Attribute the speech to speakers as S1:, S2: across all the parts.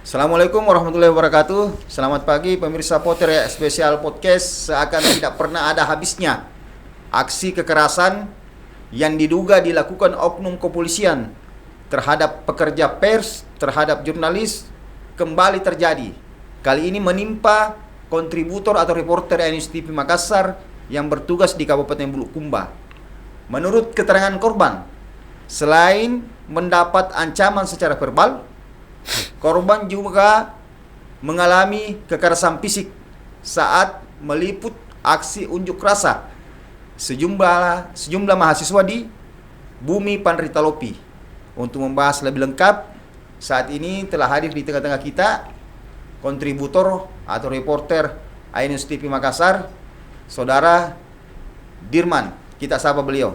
S1: Assalamualaikum warahmatullahi wabarakatuh. Selamat pagi pemirsa Poter Spesial Podcast. Seakan tidak pernah ada habisnya aksi kekerasan yang diduga dilakukan oknum kepolisian terhadap pekerja pers, terhadap jurnalis kembali terjadi. Kali ini menimpa kontributor atau reporter NUS TV Makassar yang bertugas di Kabupaten Bulukumba. Menurut keterangan korban, selain mendapat ancaman secara verbal, korban juga mengalami kekerasan fisik saat meliput aksi unjuk rasa sejumlah mahasiswa di Bumi Panritalopi. Untuk membahas lebih lengkap, saat ini telah hadir di tengah-tengah kita kontributor atau reporter NUS TV Makassar, Saudara Dirman. Kita sapa beliau.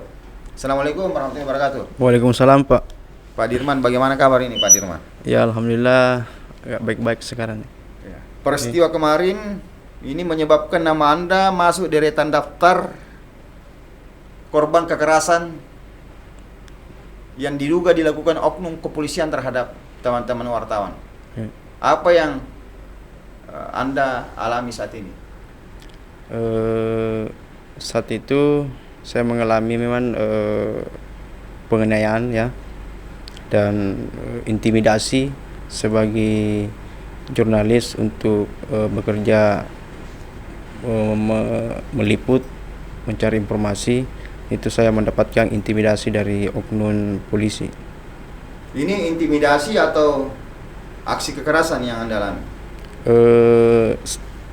S1: Assalamualaikum warahmatullahi wabarakatuh.
S2: Waalaikumsalam, Pak.
S1: Pak Dirman, bagaimana kabar ini Pak Dirman?
S2: Ya, alhamdulillah agak baik-baik sekarang.
S1: Ya. Peristiwa kemarin ini menyebabkan nama Anda masuk deretan daftar korban kekerasan yang diduga dilakukan oknum kepolisian terhadap teman-teman wartawan.
S2: Ya.
S1: Apa yang Anda alami saat ini?
S2: Saat itu saya mengalami memang penganiayaan ya, dan intimidasi sebagai jurnalis untuk bekerja, meliput, mencari informasi. Itu saya mendapatkan intimidasi dari oknum polisi.
S1: Ini intimidasi atau aksi kekerasan yang Anda alami?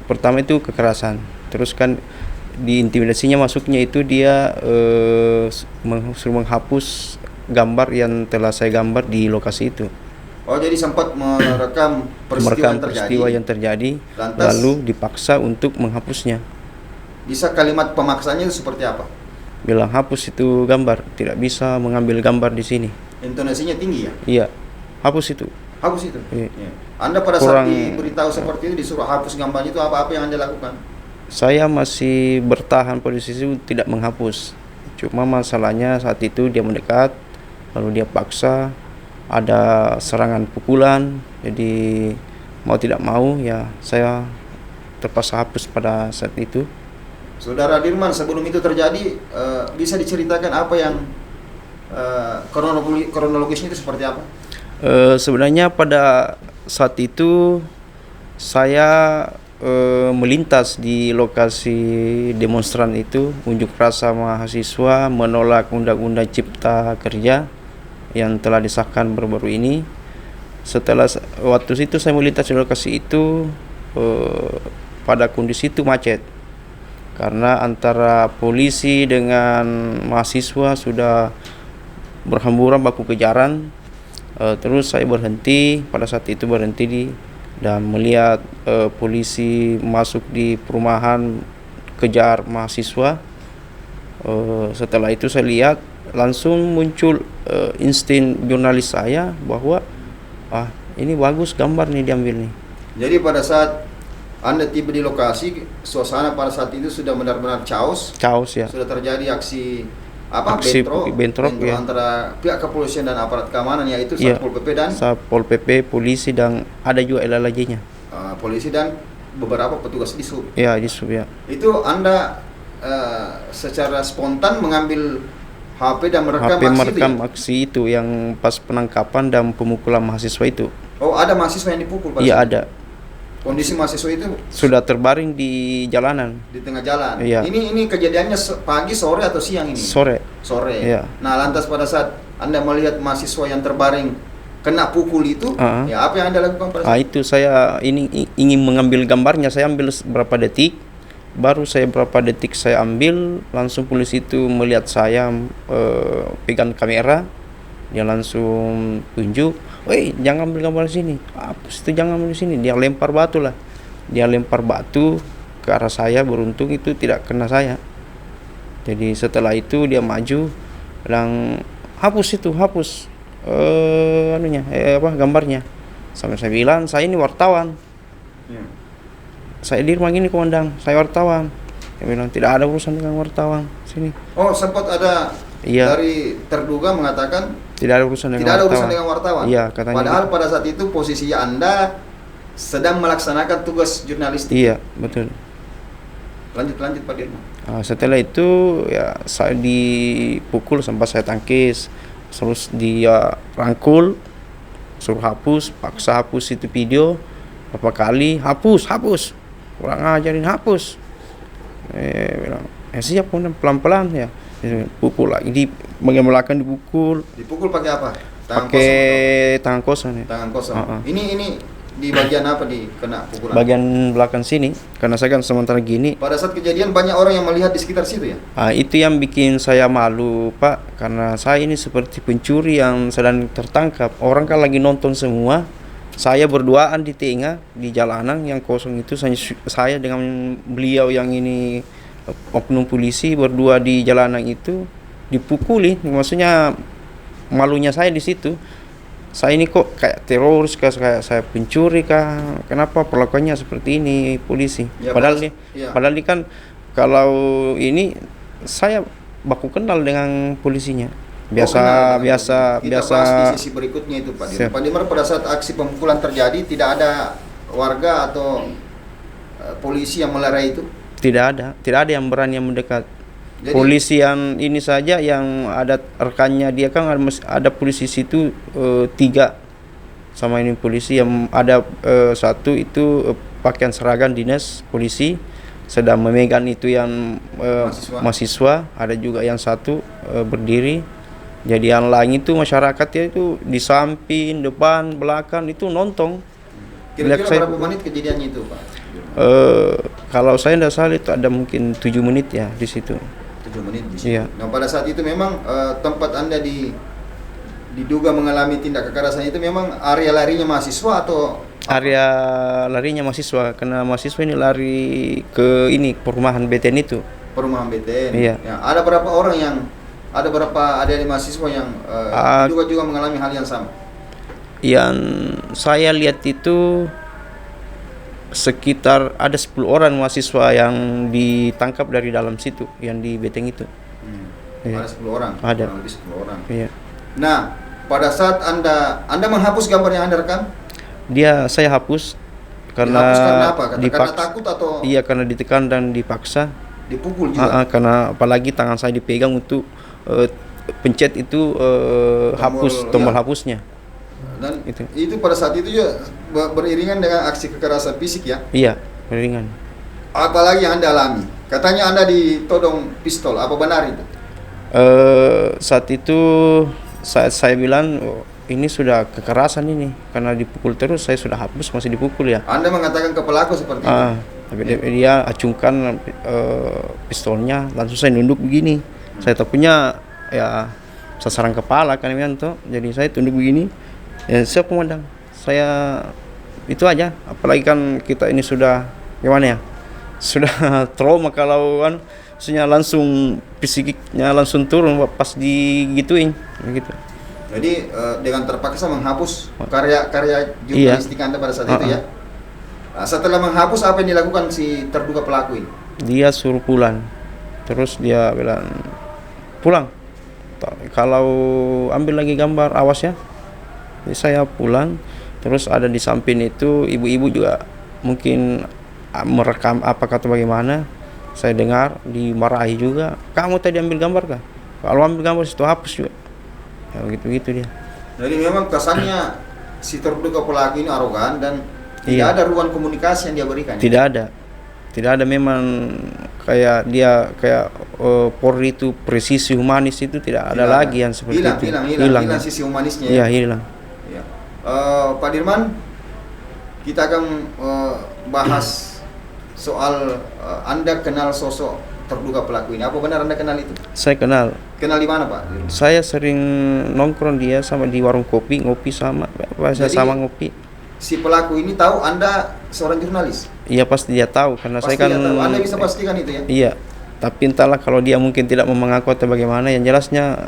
S2: Pertama itu kekerasan, terus kan di intimidasinya masuknya itu dia suruh menghapus gambar yang telah saya gambar di lokasi itu.
S1: Oh, jadi sempat merekam peristiwa yang terjadi. Lantas,
S2: lalu dipaksa untuk menghapusnya.
S1: Bisa kalimat pemaksanya itu seperti apa?
S2: Bilang hapus itu gambar, tidak bisa mengambil gambar di sini.
S1: Intonasinya tinggi ya?
S2: Iya, hapus itu.
S1: Hapus itu?
S2: Iya.
S1: Anda pada saat diberitahu seperti itu, disuruh hapus gambarnya itu, apa-apa yang Anda lakukan?
S2: Saya masih bertahan posisi itu, tidak menghapus. Cuma masalahnya saat itu dia mendekat, lalu dia paksa, ada serangan pukulan, jadi mau tidak mau ya saya terpaksa hapus pada saat itu.
S1: Saudara Dirman, sebelum itu terjadi, bisa diceritakan apa yang kronologisnya itu seperti apa?
S2: Sebenarnya pada saat itu saya melintas di lokasi demonstran itu, unjuk rasa mahasiswa menolak Undang-Undang Cipta Kerja yang telah disahkan baru-baru ini. Setelah waktu itu saya melintas di lokasi itu, pada kondisi itu macet karena antara polisi dengan mahasiswa sudah berhamburan baku kejaran. Terus saya berhenti, pada saat itu berhenti dan melihat polisi masuk di perumahan kejar mahasiswa. Setelah itu saya lihat langsung muncul insting jurnalis saya bahwa ini bagus gambar nih diambil nih.
S1: Jadi pada saat Anda tiba di lokasi, suasana pada saat itu sudah benar-benar chaos ya. Sudah terjadi aksi bentrok ya, antara pihak kepolisian dan aparat keamanan, yaitu
S2: Satpol PP, polisi, dan ada juga LLAJ-nya.
S1: Polisi dan beberapa petugas di sub.
S2: Ya, di sub ya.
S1: Itu Anda secara spontan mengambil HP dan merekam
S2: aksi itu yang pas penangkapan dan pemukulan mahasiswa itu.
S1: Oh, ada mahasiswa yang dipukul?
S2: Iya, ada.
S1: Kondisi mahasiswa itu
S2: sudah terbaring di jalanan,
S1: di tengah jalan.
S2: Iya.
S1: Ini kejadiannya pagi, sore atau siang ini?
S2: Sore.
S1: Iya. Nah, lantas pada saat Anda melihat mahasiswa yang terbaring kena pukul itu, ya apa yang Anda lakukan pada saat
S2: itu? Saya ingin mengambil gambarnya. Saya ambil berapa detik, baru berapa detik saya ambil, langsung polisi itu melihat saya pegang kamera, dia langsung tunjuk, "Woi, jangan ambil gambar sini. Hapus itu, jangan ambil di sini." Dia lempar batu lah. Dia lempar batu ke arah saya, beruntung itu tidak kena saya. Jadi setelah itu dia maju, bilang, "Hapus itu, hapus gambarnya." Sampai saya bilang, "Saya ini wartawan." "Saya Dirman ini komandan, saya wartawan." Dia bilang, "Tidak ada urusan dengan wartawan sini."
S1: Oh, sempat ada
S2: Iya.
S1: dari terduga mengatakan
S2: Tidak ada urusan dengan
S1: tidak ada urusan
S2: wartawan.
S1: dengan wartawan.
S2: Iya, katanya
S1: Padahal
S2: gitu.
S1: pada saat itu posisi Anda sedang melaksanakan tugas jurnalistik.
S2: Iya, betul.
S1: Lanjut Pak Dirman.
S2: Setelah itu ya saya dipukul sampai saya tangkis, terus dia rangkul, suruh hapus, paksa hapus itu video berapa kali, hapus, kurang ngajarin hapus. Bilang, siap pelan-pelan ya, pukul lagi di bagian belakang dipukul,
S1: Dipukul pakai apa?
S2: pakai tangan kosong ya.
S1: Tangan kosong.
S2: Uh-uh.
S1: Ini di bagian apa kena pukulan?
S2: Bagian belakang sini, karena saya kan sementara gini.
S1: Pada saat kejadian banyak orang yang melihat di sekitar situ ya?
S2: Itu yang bikin saya malu Pak, karena saya ini seperti pencuri yang sedang tertangkap. Orang kan lagi nonton semua, saya berduaan di tengah, di jalanan yang kosong itu, saya dengan beliau yang ini oknum polisi berdua di jalanan itu dipukuli. Maksudnya malunya saya di situ. Saya ini kok kayak teroris kah, kayak saya pencuri kah? Kenapa perlakuannya seperti ini polisi?
S1: Ya,
S2: padahal ini kan kalau ini saya baku kenal dengan polisinya. Biasa.
S1: Kita bahas di sisi berikutnya itu Pak Dirman. Pak Dirman, pada saat aksi pemukulan terjadi tidak ada warga atau polisi yang melerai itu?
S2: Tidak ada yang berani yang mendekat.
S1: Jadi,
S2: polisi yang ini saja yang ada rekannya dia kan ada polisi situ 3 sama ini polisi yang ada satu itu pakaian seragam dinas polisi sedang memegang itu yang mahasiswa, ada juga yang satu berdiri. Jadi yang lain itu masyarakatnya itu di samping, depan, belakang itu nonton.
S1: kira-kira berapa menit kejadiannya itu Pak?
S2: Kalau saya tidak salah itu ada mungkin 7 menit ya di situ.
S1: 7 menit di situ.
S2: Iya.
S1: Nah, pada saat itu memang tempat Anda diduga mengalami tindak kekerasan itu memang area larinya mahasiswa atau
S2: area larinya mahasiswa, karena mahasiswa ini lari ke ini perumahan BTN itu.
S1: perumahan BTN?
S2: Iya.
S1: Ya, ada berapa adik-adik mahasiswa yang juga mengalami hal yang sama?
S2: Yang saya lihat itu sekitar ada 10 orang mahasiswa yang ditangkap dari dalam situ, yang di Beteng itu. Iya.
S1: Ada 10 orang?
S2: Ada.
S1: Kurang lebih 10 orang.
S2: Iya.
S1: Nah, pada saat Anda menghapus gambar yang Anda rekam?
S2: Saya hapus karena
S1: Dihapus karena apa? Karena
S2: dipaksa.
S1: takut atau
S2: Iya, karena ditekan dan dipaksa.
S1: dipukul juga?
S2: Karena apalagi tangan saya dipegang untuk pencet itu tombol hapusnya.
S1: Dan itu pada saat itu juga beriringan dengan aksi kekerasan fisik ya?
S2: Iya, beriringan.
S1: Apalagi yang Anda alami? Katanya Anda ditodong pistol, apa benar itu?
S2: Saat itu saya bilang ini sudah kekerasan ini, karena dipukul terus, saya sudah hapus masih dipukul ya.
S1: Anda mengatakan ke pelaku seperti itu?
S2: Tapi dia acungkan pistolnya, langsung saya nunduk begini. Saya takutnya ya sasaran kepala kan Wianto, jadi saya tunduk begini. Ya siap komandan, saya itu aja. Apalagi kan kita ini sudah gimana ya, sudah trauma kalau kan, maksudnya langsung fisiknya langsung turun pas digituin begitu.
S1: Jadi dengan terpaksa menghapus karya jurnalistik Anda pada saat itu ya. Nah, setelah menghapus apa yang dilakukan si terduga pelaku ini?
S2: Dia suruh pulang, terus dia bilang pulang. Kalau ambil lagi gambar awas ya. Jadi saya pulang, terus ada di samping itu ibu-ibu juga mungkin merekam apa kata bagaimana. Saya dengar dimarahi juga. Kamu tadi ambil gambar kah? Kalau ambil gambar situ hapus juga. Ya begitu dia.
S1: Jadi memang kesannya si terduga pelaku ini arogan dan tidak ada ruang komunikasi yang dia berikan.
S2: Tidak ada memang kayak dia Polri itu presisi humanis itu tidak ada lagi yang seperti itu.
S1: Hilang sisi humanisnya.
S2: Iya, hilang.
S1: Ya. Pak Dirman, kita akan bahas soal Anda kenal sosok terduga pelaku ini. Apa benar Anda kenal itu?
S2: Saya kenal.
S1: Kenal di mana Pak?
S2: Saya sering nongkrong dia sama di warung kopi, ngopi sama. Saya sama ngopi.
S1: Si pelaku ini tahu Anda seorang jurnalis?
S2: Iya pasti dia tahu karena
S1: Pasti
S2: saya kan.
S1: tahu. Anda bisa pastikan itu ya?
S2: Iya. Tapi entahlah kalau dia mungkin tidak mau mengaku atau bagaimana, yang jelasnya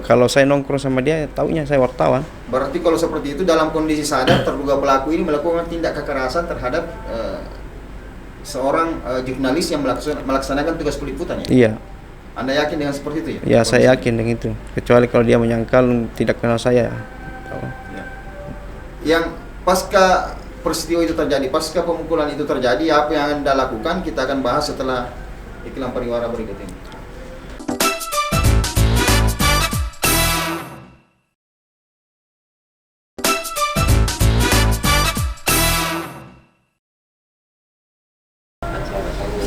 S2: kalau saya nongkrong sama dia, taunya saya wartawan.
S1: Berarti kalau seperti itu dalam kondisi sadar terduga pelaku ini melakukan tindak kekerasan terhadap seorang jurnalis yang melaksanakan tugas peliputan ya?
S2: Iya.
S1: Anda yakin dengan seperti itu ya?
S2: Ya, saya yakin dengan itu. Kecuali kalau dia menyangkal tidak kenal saya.
S1: Ya. Yang pasca peristiwa itu terjadi, pasca pemukulan itu terjadi, apa yang Anda lakukan kita akan bahas setelah iklan pariwara berikut ini.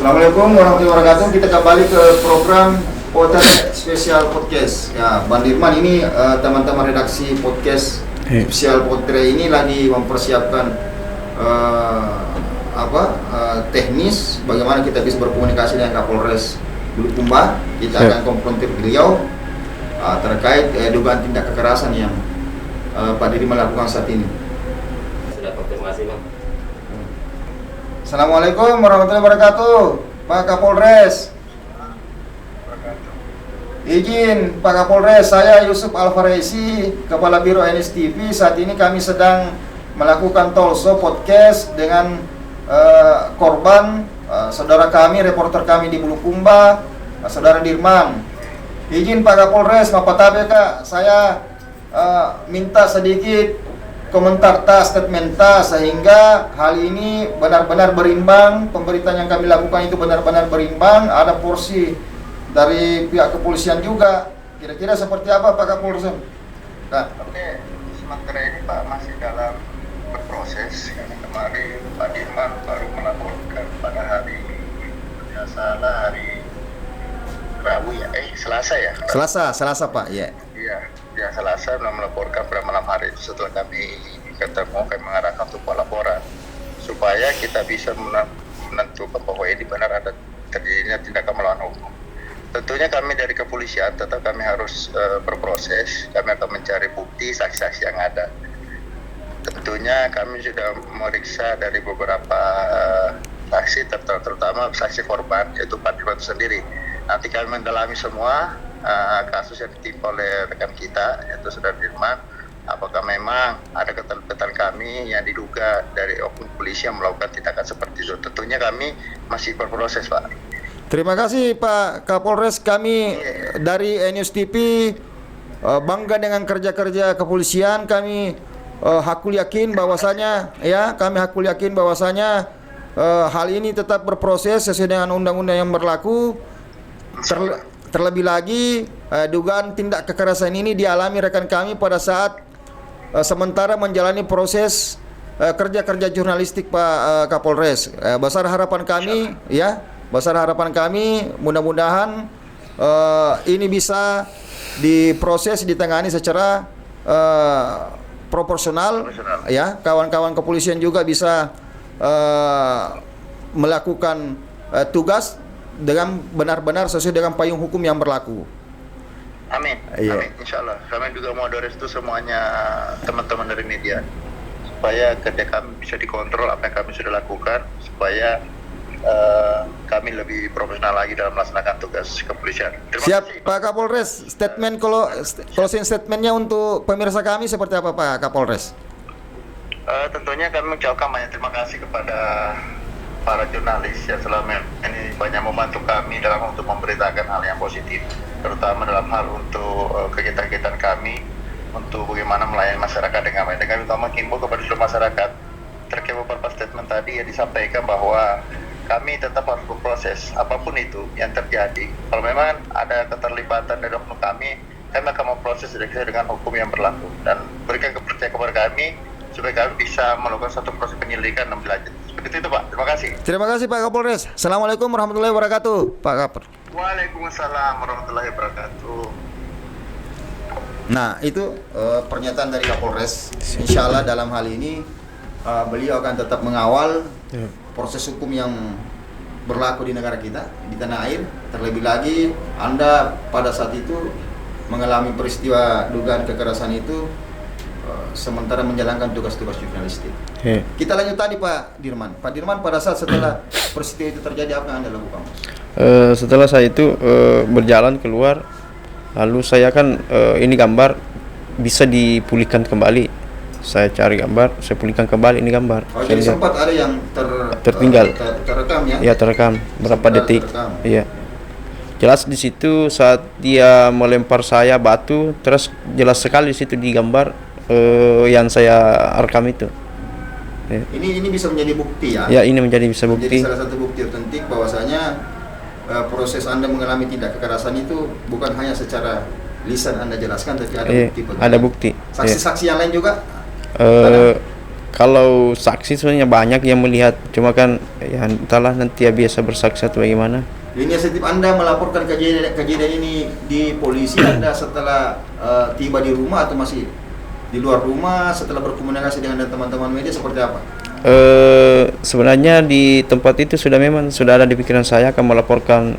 S1: Assalamualaikum warahmatullahi wabarakatuh. Kita kembali ke program Potter Spesial Podcast. Ya, Bang Dirman, ini teman-teman redaksi podcast Spesial Potter ini lagi mempersiapkan teknis bagaimana kita bisa berkomunikasi dengan Kapolres Bulukumba. Kita akan konfrontir beliau terkait dugaan tindak kekerasan yang Pak Dirman lakukan saat ini.
S3: Sudah konfirmasi, Bang.
S1: Assalamualaikum warahmatullahi wabarakatuh, Pak Kapolres. Izin Pak Kapolres, saya Yusuf Alfaresi, Kepala Biro NSTV. Saat ini kami sedang melakukan talkshow podcast dengan korban, saudara kami, reporter kami di Bulukumba, saudara Dirman. Izin Pak Kapolres, mapatabe Kak, saya minta sedikit komentar statement sehingga hal ini benar-benar berimbang, pemberitaan yang kami lakukan itu benar-benar berimbang, ada porsi dari pihak kepolisian juga. Kira-kira seperti apa Pak Kapolres? Nah,
S4: Oke, sementara ini Pak masih dalam berproses karena kemarin Pak Dirman baru melaporkan pada hari hari Rabu ya, Selasa ya?
S1: Selasa Pak, ya.
S4: Iya, Selasa melaporkan pada malam hari itu. Setelah kami ketemu, kami mengarahkan untuk laporan supaya kita bisa menentukan bahwa ini benar ada terjadinya tindakan melawan hukum. Tentunya kami dari kepolisian tetap kami harus berproses. Kami akan mencari bukti saksi-saksi yang ada. Tentunya kami sudah memeriksa dari beberapa saksi, terutama saksi korban, yaitu Pak Dirman itu sendiri. Nanti kami mendalami semua kasus yang ditimpa oleh rekan kita, yaitu Saudara Dirman, apakah memang ada keterlibatan kami yang diduga dari oknum polisi yang melakukan tindakan seperti itu. Tentunya kami masih berproses, Pak.
S1: Terima kasih Pak Kapolres. Kami dari NUS TV bangga dengan kerja-kerja kepolisian. Kami hakul yakin bahwasanya hal ini tetap berproses sesuai dengan undang-undang yang berlaku. Terlebih lagi dugaan tindak kekerasan ini dialami rekan kami pada saat sementara menjalani proses kerja-kerja jurnalistik Pak Kapolres. Besar harapan kami mudah-mudahan ini bisa diproses, ditangani secara proporsional. Ya, kawan-kawan kepolisian juga bisa melakukan tugas dengan benar-benar sesuai dengan payung hukum yang berlaku.
S4: Amin.
S1: Iya.
S4: Amin. Insyaallah. Kami juga mau restu semuanya teman-teman dari media supaya kerja kami bisa dikontrol apa yang kami sudah lakukan, supaya kami lebih profesional lagi dalam melaksanakan tugas kepolisian.
S1: Siap Pak Kapolres. Statement closing statementnya untuk pemirsa kami seperti apa Pak Kapolres?
S4: Tentunya kami mengucapkan banyak terima kasih kepada para jurnalis yang selama ini banyak membantu kami dalam untuk memberitakan hal yang positif, terutama dalam hal untuk kegiatan-kegiatan kami untuk bagaimana melayani masyarakat dengan baik. Dan kami utama himbau kepada seluruh masyarakat terkait beberapa statement tadi yang disampaikan bahwa kami tetap harus berproses apapun itu yang terjadi. Kalau memang ada keterlibatan dari oknum kami akan memproses sesuai dengan hukum yang berlaku dan berikan kepercayaan kepada kami supaya kami bisa melakukan satu proses penyelidikan dan berlanjut. Seperti itu Pak, terima kasih.
S1: Terima kasih Pak Kapolres. Assalamualaikum warahmatullahi wabarakatuh Pak Kapolres.
S4: Waalaikumsalam warahmatullahi wabarakatuh.
S1: Nah itu pernyataan dari Kapolres. Insya Allah dalam hal ini beliau akan tetap mengawal proses hukum yang berlaku di negara kita, di tanah air. Terlebih lagi Anda pada saat itu mengalami peristiwa dugaan kekerasan itu sementara menjalankan tugas-tugas jurnalistik. Kita lanjut tadi Pak Dirman. Pak Dirman, pada saat setelah peristiwa itu terjadi apa yang Anda lakukan?
S2: Setelah saya itu berjalan keluar, lalu saya kan ini gambar bisa dipulihkan kembali. Saya cari gambar, saya pulihkan kembali ini gambar.
S1: Oh, jadi sempat ada yang
S2: tertinggal.
S1: Terekam ya?
S2: Ya, terekam berapa detik.
S1: Terekam.
S2: Iya. Jelas di situ saat dia melempar saya batu, terus jelas sekali di situ digambar yang saya rekam itu.
S1: Ini bisa menjadi bukti ya.
S2: Ya, ini menjadi bisa bukti.
S1: Jadi salah satu bukti otentik bahwasanya proses Anda mengalami tindak kekerasan itu bukan hanya secara lisan Anda jelaskan, tapi ada bukti.
S2: Ada bukti.
S1: Saksi-saksi yang lain juga?
S2: Kalau saksi sebenarnya banyak yang melihat, cuma kan ya entahlah nanti ya biasa bersaksi atau bagaimana.
S1: Inisiatif Anda melaporkan kejadian ini di polisi Anda setelah tiba di rumah atau masih di luar rumah setelah berkomunikasi dengan teman-teman media seperti apa?
S2: Sebenarnya di tempat itu sudah ada di pikiran saya akan melaporkan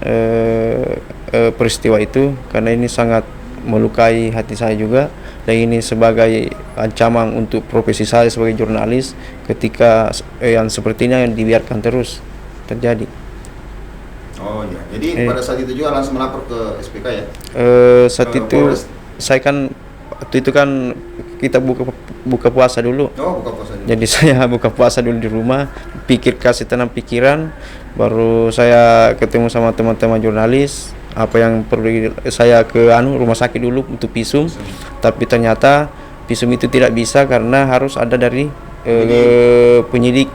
S2: peristiwa itu karena ini sangat melukai hati saya juga, dan ini sebagai ancaman untuk profesi saya sebagai jurnalis ketika yang seperti ini yang dibiarkan terus terjadi.
S1: Oh iya, jadi pada saat itu juga langsung melapor ke SPK ya?
S2: Saat itu saya kan waktu itu kan kita buka puasa dulu.
S1: Oh, buka puasa dulu.
S2: Jadi saya buka puasa dulu di rumah, kasih tenang pikiran, baru saya ketemu sama teman-teman jurnalis. Apa yang perlu saya ke rumah sakit dulu untuk visum, tapi ternyata visum itu tidak bisa karena harus ada dari penyidik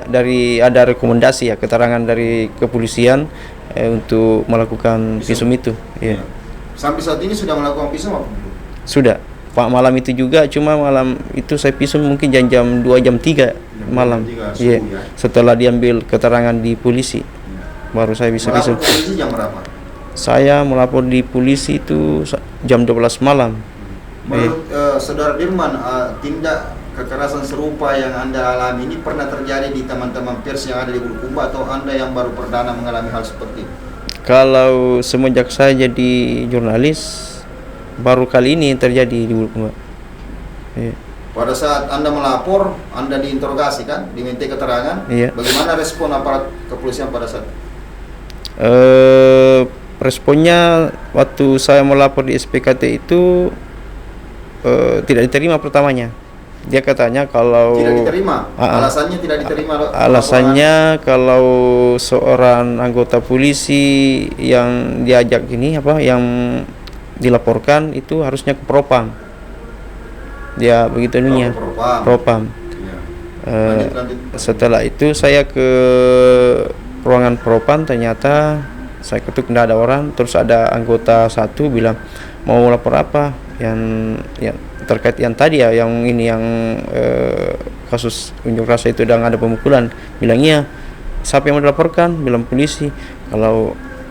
S2: dari ada rekomendasi ya, keterangan dari kepolisian untuk melakukan visum itu. Ya.
S1: Sampai saat ini sudah melakukan visum apa?
S2: Sudah. Pak, malam itu juga, cuma malam itu saya visum mungkin jam 2 jam 3 malam. Iya. Setelah diambil keterangan di polisi. Baru saya bisa visum.
S1: Melapor polisi jam berapa?
S2: Saya melapor di polisi itu jam 12 malam.
S1: Menurut Saudara Dirman, tindak kekerasan serupa yang Anda alami ini pernah terjadi di teman-teman pers yang ada di Bulukumba atau Anda yang baru perdana mengalami hal seperti itu?
S2: Kalau semenjak saya jadi jurnalis, baru kali ini terjadi di Bulukumba. Iya.
S1: Pada saat Anda melapor, Anda diinterogasi kan, diminta keterangan.
S2: Iya.
S1: Bagaimana respon aparat kepolisian pada saat?
S2: Responnya waktu saya melapor di SPKT itu tidak diterima pertamanya. Dia katanya kalau
S1: tidak diterima. Alasannya tidak diterima.
S2: Alasannya kalau seorang anggota polisi yang diajak yang dilaporkan itu harusnya ke Propam. Dia begitu ininya. Propam.
S1: Ya.
S2: Setelah itu saya ke ruangan Propam, ternyata saya ketuk tidak ada orang, terus ada anggota satu bilang mau lapor apa yang terkait yang tadi ya, yang kasus unjuk rasa itu dan ada pemukulan. Bilangnya siapa yang mau dilaporkan? Bilang polisi.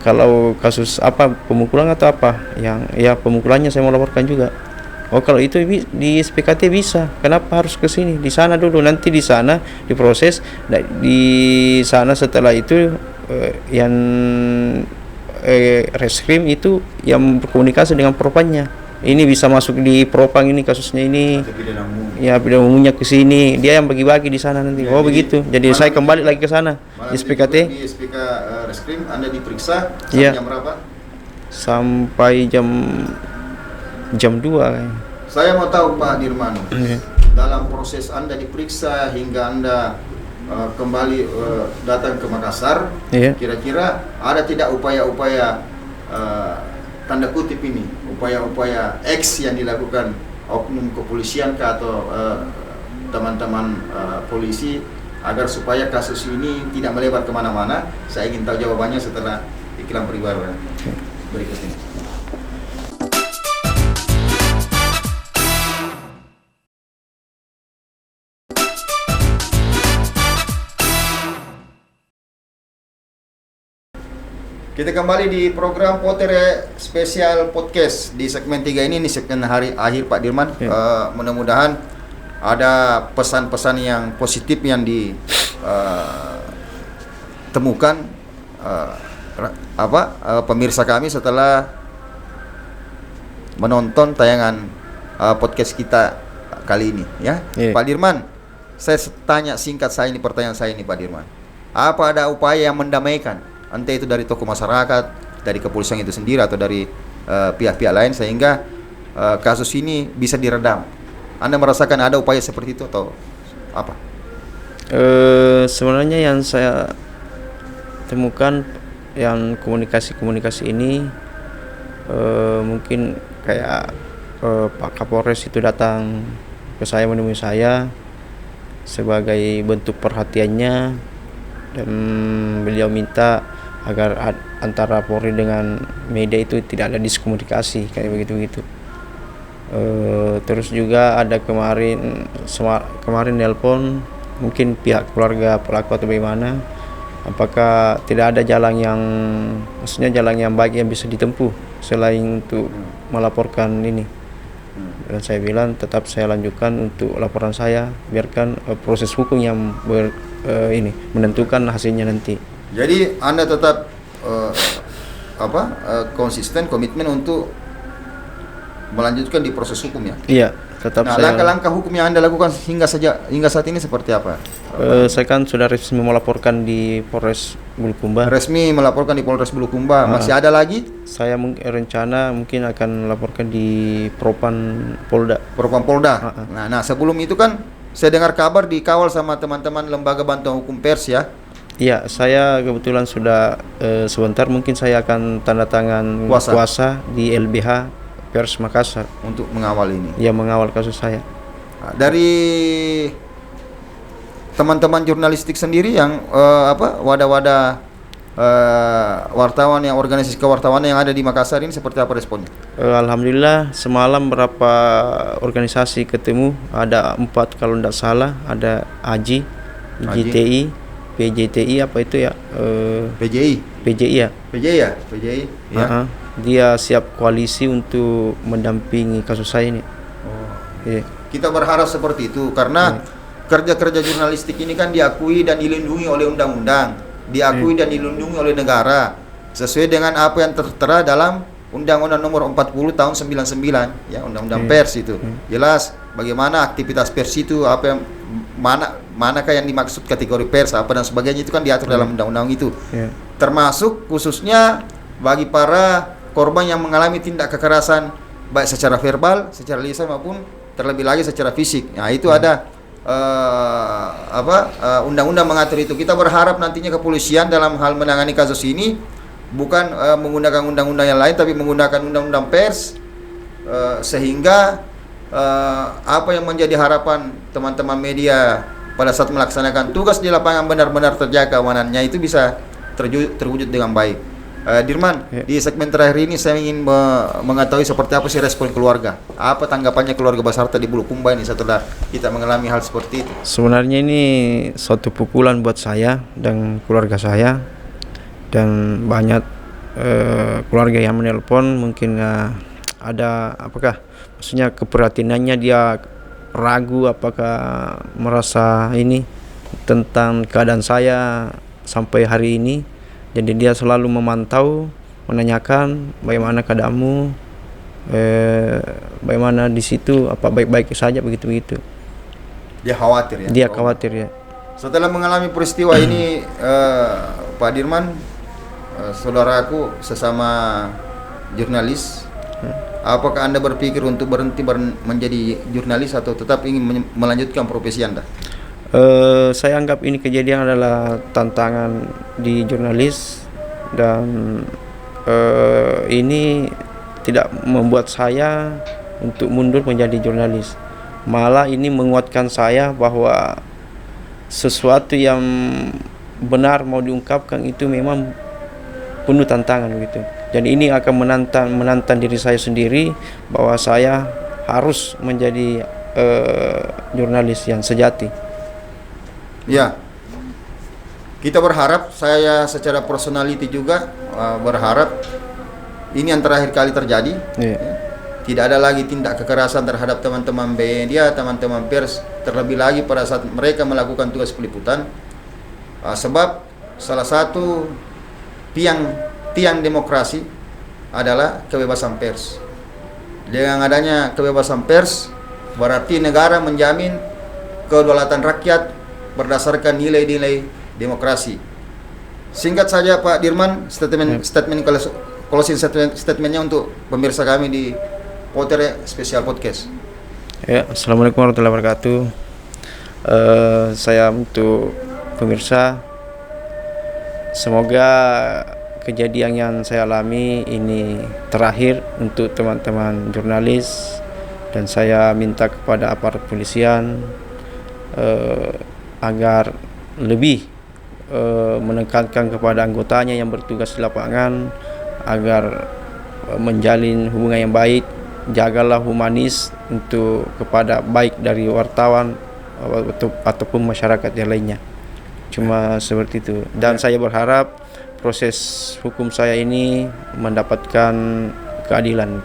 S2: Kalau kasus apa, pemukulan atau apa, yang ya pemukulannya saya mau laporkan juga. Oh, kalau itu di SPKT bisa, kenapa harus ke sini? Di sana dulu, nanti di sana diproses. Di sana setelah itu yang reskrim itu yang berkomunikasi dengan propannya. Ini bisa masuk di propang ini kasusnya ini. Ya, pidana umumnya ke sini. Dia yang bagi-bagi di sana nanti.
S1: Ya,
S2: oh, begitu. Jadi saya kembali lagi ke sana di SPKT.
S1: Di SPK reskrim Anda diperiksa
S2: ya.
S1: Jam berapa?
S2: Sampai jam 2.
S1: Saya mau tahu Pak Dirman, dalam proses Anda diperiksa hingga Anda kembali datang ke Makassar, kira-kira ada tidak upaya-upaya tanda kutip ini, upaya-upaya X yang dilakukan oknum kepolisian atau teman-teman polisi agar supaya kasus ini tidak melebar kemana-mana? Saya ingin tahu jawabannya setelah iklan peribaruan berikut ini. Kita kembali di program Potere Spesial Podcast di segmen 3 ini segmen hari akhir Pak Dirman. Mudah-mudahan ada pesan-pesan yang positif yang ditemukan pemirsa kami setelah menonton tayangan podcast kita kali ini ya. Pak Dirman, saya tanya singkat pertanyaan saya ini Pak Dirman. Apa ada upaya yang mendamaikan? Entah itu dari tokoh masyarakat, dari kepolisian itu sendiri atau dari pihak-pihak lain sehingga kasus ini bisa diredam. Anda merasakan ada upaya seperti itu atau apa?
S2: Sebenarnya yang saya temukan yang komunikasi ini mungkin kayak Pak Kapolres itu datang ke saya, menemui saya sebagai bentuk perhatiannya, dan beliau minta agar antara Polri dengan media itu tidak ada diskomunikasi kayak begitu. Terus juga ada kemarin nelpon mungkin pihak keluarga pelaku atau bagaimana, apakah tidak ada jalan yang baik yang bisa ditempuh selain untuk melaporkan ini. Dan saya bilang tetap saya lanjutkan untuk laporan saya, biarkan proses hukum yang menentukan hasilnya nanti.
S1: Jadi Anda tetap konsisten, komitmen untuk melanjutkan di proses hukum ya?
S2: Iya, tetap
S1: Nah,
S2: saya.
S1: langkah-langkah hukum yang Anda lakukan hingga saat ini seperti apa?
S2: Saya kan sudah resmi melaporkan di Polres Bulukumba.
S1: Resmi melaporkan di Polres Bulukumba. Masih ada lagi?
S2: Saya rencana mungkin akan melaporkan di Propam Polda.
S1: Nah, sebelum itu kan saya dengar kabar dikawal sama teman-teman Lembaga Bantuan Hukum Pers ya.
S2: Iya, saya kebetulan sudah sebentar mungkin saya akan tanda tangan kuasa di LBH Pers Makassar
S1: untuk mengawal ini.
S2: Ya, mengawal kasus saya.
S1: Nah, dari teman-teman jurnalistik sendiri yang wadah-wadah wartawan, yang organisasi kewartawanan yang ada di Makassar ini seperti apa responnya?
S2: Alhamdulillah semalam berapa organisasi ketemu, ada 4 kalau tidak salah, ada AJI, GTI, PJTI apa itu ya? PJI ya. PJI. Ya. Dia siap koalisi untuk mendampingi kasus saya ini. Yeah.
S1: Kita berharap seperti itu karena kerja-kerja jurnalistik ini kan diakui dan dilindungi oleh undang-undang, diakui dan dilindungi oleh negara sesuai dengan apa yang tertera dalam Undang-Undang Nomor 40 Tahun 99 ya, Undang-Undang Pers itu. Jelas bagaimana aktivitas pers itu, apa yang manakah yang dimaksud kategori pers apa dan sebagainya, itu kan diatur dalam undang-undang itu. Termasuk khususnya bagi para korban yang mengalami tindak kekerasan baik secara verbal, secara lisan maupun terlebih lagi secara fisik. Nah, itu ada undang-undang mengatur itu. Kita berharap nantinya kepolisian dalam hal menangani kasus ini bukan menggunakan undang-undang yang lain, tapi menggunakan undang-undang pers, sehingga apa yang menjadi harapan teman-teman media pada saat melaksanakan tugas di lapangan benar-benar terjaga keamanannya, itu bisa terwujud dengan baik. Dirman, di segmen terakhir ini saya ingin mengetahui seperti apa sih respon keluarga. Apa tanggapannya keluarga Basarta di Bulukumba ini setelah kita mengalami hal seperti itu?
S2: Sebenarnya ini suatu pukulan buat saya dan keluarga saya, dan banyak keluarga yang menelpon mungkin ada maksudnya keprihatinannya, dia ragu apakah merasa ini tentang keadaan saya sampai hari ini. Jadi dia selalu memantau, menanyakan bagaimana keadaanmu, bagaimana di situ, apa baik-baik saja begitu.
S1: Dia khawatir ya?
S2: Dia khawatir ya.
S1: Setelah mengalami peristiwa ini, Pak Dirman, saudaraku sesama jurnalis, apakah Anda berpikir untuk berhenti menjadi jurnalis atau tetap ingin melanjutkan profesi Anda?
S2: Saya anggap ini kejadian adalah tantangan di jurnalis, dan ini tidak membuat saya untuk mundur menjadi jurnalis. Malah ini menguatkan saya bahwa sesuatu yang benar mau diungkapkan itu memang penuh tantangan gitu. Jadi ini akan menantang diri saya sendiri bahwa saya harus menjadi jurnalis yang sejati.
S1: Ya, kita berharap, saya secara personality juga berharap ini yang terakhir kali terjadi. Ya. Tidak ada lagi tindak kekerasan terhadap teman-teman media, teman-teman pers, terlebih lagi pada saat mereka melakukan tugas peliputan. Sebab salah satu tiang demokrasi adalah kebebasan pers. Dengan adanya kebebasan pers, berarti negara menjamin kedaulatan rakyat berdasarkan nilai-nilai demokrasi. Singkat saja Pak Dirman, closing statementnya untuk pemirsa kami di Potere Special Podcast.
S2: Ya, Assalamualaikum warahmatullahi wabarakatuh. Saya untuk pemirsa, semoga kejadian yang saya alami ini terakhir untuk teman-teman jurnalis, dan saya minta kepada aparat polisian agar lebih menekankan kepada anggotanya yang bertugas di lapangan agar menjalin hubungan yang baik, jagalah humanis untuk kepada baik dari wartawan ataupun masyarakat yang lainnya. Cuma seperti itu, dan saya berharap proses hukum saya ini mendapatkan keadilan.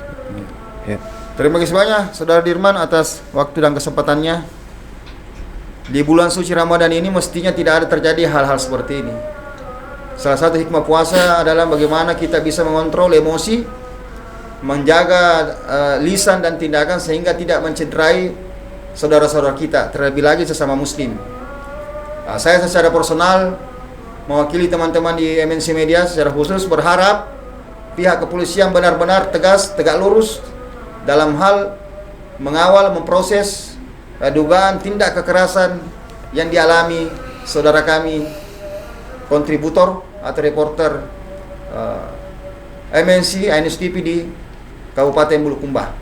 S2: Ya.
S1: Terima kasih banyak Saudara Dirman atas waktu dan kesempatannya. Di bulan suci Ramadan ini mestinya tidak ada terjadi hal-hal seperti ini. Salah satu hikmah puasa adalah bagaimana kita bisa mengontrol emosi, menjaga lisan dan tindakan sehingga tidak mencederai saudara-saudara kita, terlebih lagi sesama muslim. Saya secara personal mewakili teman-teman di MNC Media secara khusus berharap pihak kepolisian benar-benar tegas, tegak lurus dalam hal mengawal, memproses dugaan tindak kekerasan yang dialami saudara kami, kontributor atau reporter MNC INSTP di Kabupaten Bulukumba.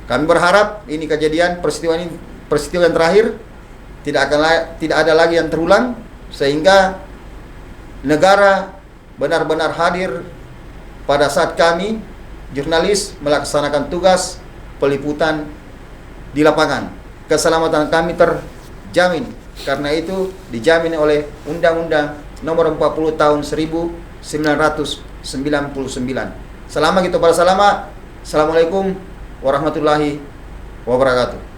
S1: Kami berharap ini kejadian peristiwa yang terakhir tidak ada lagi yang terulang, sehingga negara benar-benar hadir pada saat kami jurnalis melaksanakan tugas peliputan di lapangan. Keselamatan kami terjamin, karena itu dijamin oleh Undang-Undang Nomor 40 Tahun 1999. Selama kita bersama. Assalamualaikum warahmatullahi wabarakatuh.